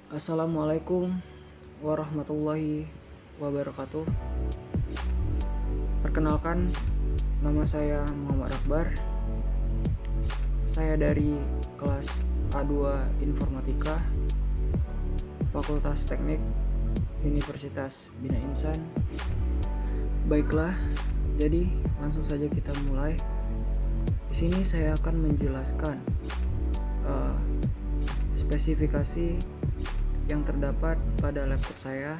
Assalamualaikum warahmatullahi wabarakatuh. Perkenalkan, nama saya Muhammad Akbar. Saya dari kelas A2 Informatika, Fakultas Teknik Universitas Bina Insan. Baiklah, jadi langsung saja kita mulai. Di sini saya akan menjelaskan spesifikasi yang terdapat pada laptop saya,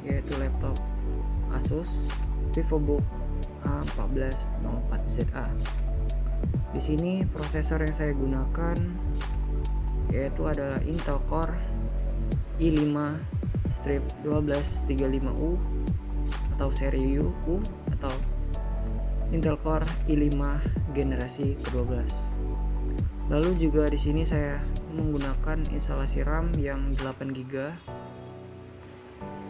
yaitu laptop Asus VivoBook A1404ZA. Di sini prosesor yang saya gunakan yaitu adalah Intel Core i5-1235U atau seri U atau Intel Core i5 generasi ke-12. Lalu juga di sini saya menggunakan instalasi RAM yang 8GB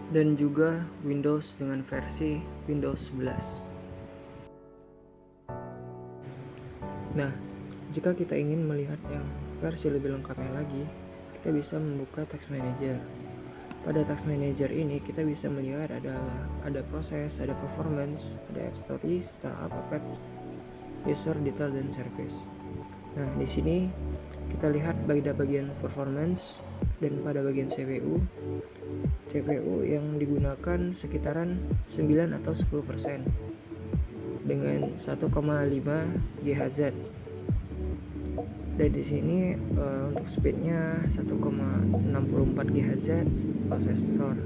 dan juga Windows dengan versi Windows 11. Nah, jika kita ingin melihat yang versi lebih lengkapnya lagi, kita bisa membuka Task Manager. Pada Task Manager ini kita bisa melihat ada proses, ada performance, ada app story, startup, apps, user, detail, dan service. Nah, di sini kita lihat pada bagian performance dan pada bagian CPU yang digunakan sekitaran 9 atau 10% dengan 1,5 GHz. Dan di sini untuk speednya 1,64 GHz, prosesor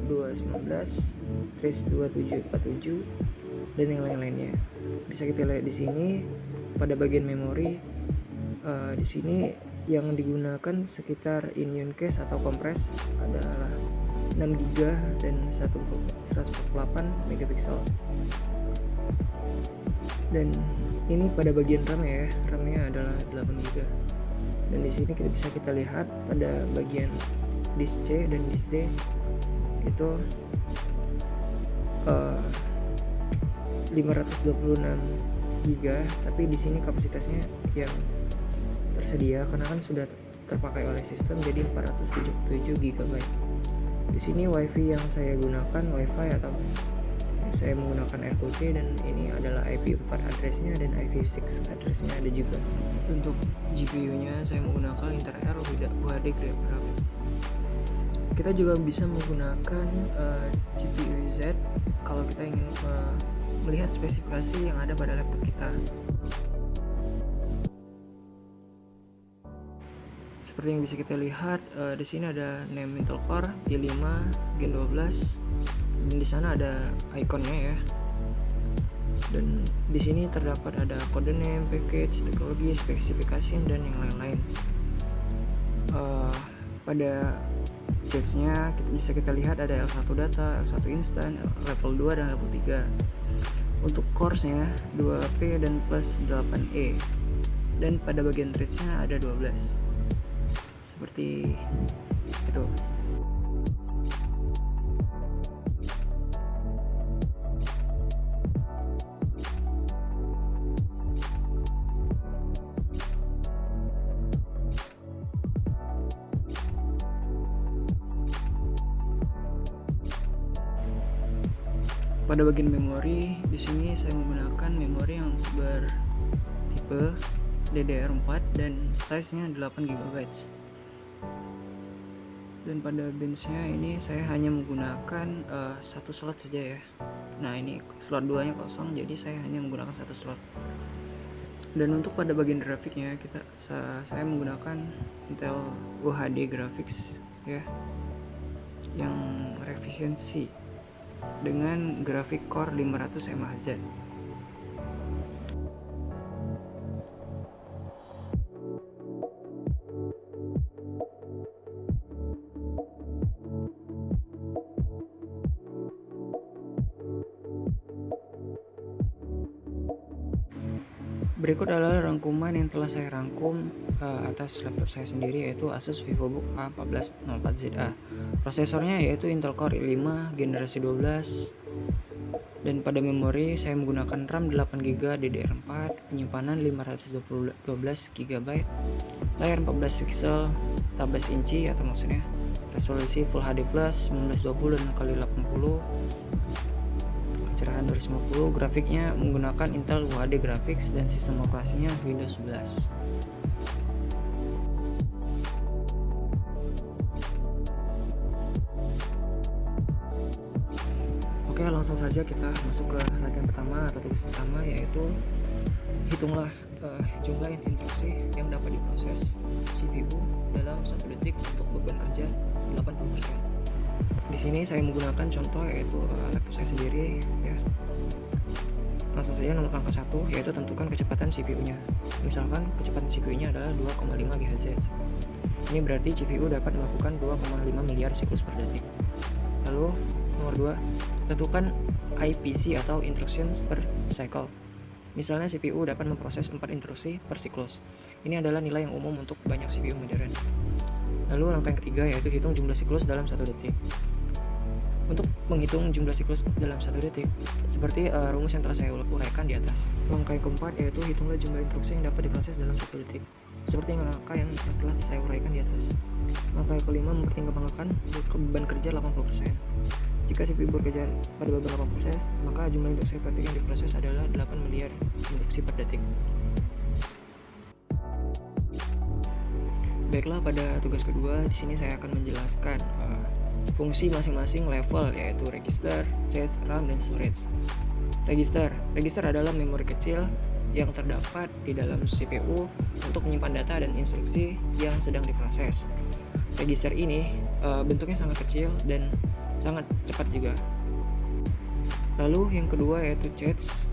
219, RISC-2747 dan yang lain-lainnya. Bisa kita lihat di sini pada bagian memori. Di sini yang digunakan sekitar in-use cache atau kompres adalah 6GB dan 148 megapiksel. Dan ini pada bagian RAM ya, RAM-nya adalah 8GB. Dan di sini bisa kita lihat pada bagian disk C dan disk D itu 526GB, tapi di sini kapasitasnya yang tersedia karena kan sudah terpakai oleh sistem jadi 477GB. Di sini WiFi yang saya gunakan WiFi atau saya menggunakan RQT, dan ini adalah IP4 addressnya dan IP6 addressnya ada juga. Untuk GPU-nya saya menggunakan Intel UHD grafik. Kita juga bisa menggunakan GPU Z kalau kita ingin melihat spesifikasi yang ada pada laptop kita. Seperti yang bisa kita lihat, di sini ada name Intel Core i5 Gen 12 dan di sana ada ikonnya ya. Dan di sini terdapat ada kode name, package, teknologi, spesifikasi dan yang lain-lain. Pada cache-nya bisa kita lihat ada L1 data, L1 instant, level 2 dan level 3. Untuk cores-nya 2P dan plus 8E. Dan pada bagian threads-nya ada 12. Seperti itu. Pada bagian memori, di sini saya menggunakan memori yang bertipe DDR4 dan size-nya 8GB. Dan pada bench-nya ini saya hanya menggunakan satu slot saja ya. Nah, ini slot 2-nya kosong, jadi saya hanya menggunakan satu slot. Dan untuk pada bagian grafiknya saya menggunakan Intel UHD graphics ya, yang efisiensi dengan grafik core 500 MHz. Berikut adalah rangkuman yang telah saya rangkum atas laptop saya sendiri, yaitu Asus VivoBook A1404ZA. Prosesornya yaitu Intel Core i5 generasi 12. Dan pada memori saya menggunakan RAM 8GB DDR4, penyimpanan 512GB, layar 14 pixel 14 inci atau maksudnya resolusi Full HD Plus 1920 dan kali 80, kecerahan 250, grafiknya menggunakan Intel UHD Graphics dan sistem operasinya Windows 11. Oke, langsung saja kita masuk ke latihan pertama atau tugas pertama, yaitu hitunglah jumlah instruksi yang dapat diproses CPU dalam 1 detik untuk beban kerja 80%. Di sini saya menggunakan contoh yaitu laptop saya sendiri ya. Langsung saja nomor langkah 1 yaitu tentukan kecepatan CPU-nya. Misalkan kecepatan CPU-nya adalah 2,5 GHz. Ini berarti CPU dapat melakukan 2,5 miliar siklus per detik. Lalu nomor 2, tentukan IPC atau instructions per cycle. Misalnya CPU dapat memproses 4 instruksi per siklus. Ini adalah nilai yang umum untuk banyak CPU modern. Lalu langkah yang ketiga yaitu hitung jumlah siklus dalam 1 detik. Untuk menghitung jumlah siklus dalam 1 detik, seperti rumus yang telah saya uraikan di atas. Langkah yang keempat yaitu hitunglah jumlah instruksi yang dapat diproses dalam 1 detik. Seperti langkah yang telah saya uraikan di atas. Langkah yang kelima mempertimbangkan beban kerja 80%. Jika CPU bekerja pada beban 80%, maka jumlah instruksi per detik yang diproses adalah 8 miliar instruksi per detik. Baiklah, pada tugas kedua di sini saya akan menjelaskan fungsi masing-masing level, yaitu register, cache, RAM, dan storage. Register adalah memori kecil yang terdapat di dalam CPU untuk menyimpan data dan instruksi yang sedang diproses. Register ini bentuknya sangat kecil dan sangat cepat juga. Lalu yang kedua yaitu cache.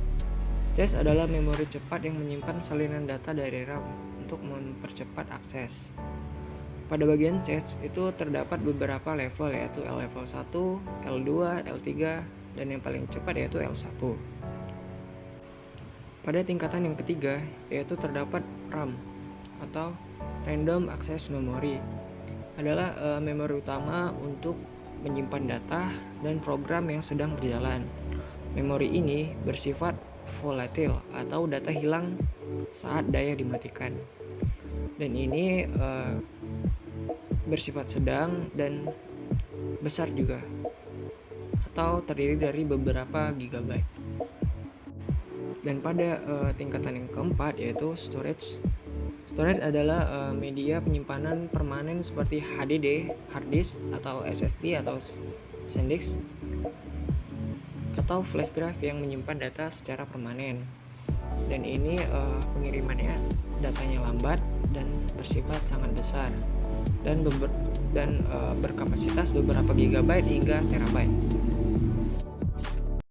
Cache adalah memori cepat yang menyimpan salinan data dari RAM untuk mempercepat akses. Pada bagian cache itu terdapat beberapa level, yaitu level 1, L2, L3, dan yang paling cepat yaitu L1. Pada tingkatan yang ketiga yaitu terdapat RAM atau Random Access Memory. Adalah memori utama untuk menyimpan data dan program yang sedang berjalan. Memori ini bersifat volatil atau data hilang saat daya dimatikan. Dan ini bersifat sedang dan besar juga, atau terdiri dari beberapa gigabyte. Dan pada tingkatan yang keempat yaitu storage. Storage adalah media penyimpanan permanen seperti HDD, hard disk, atau SSD atau SanDisk, atau flash drive yang menyimpan data secara permanen. Dan ini pengirimannya datanya lambat dan bersifat sangat besar dan berkapasitas beberapa gigabyte hingga terabyte.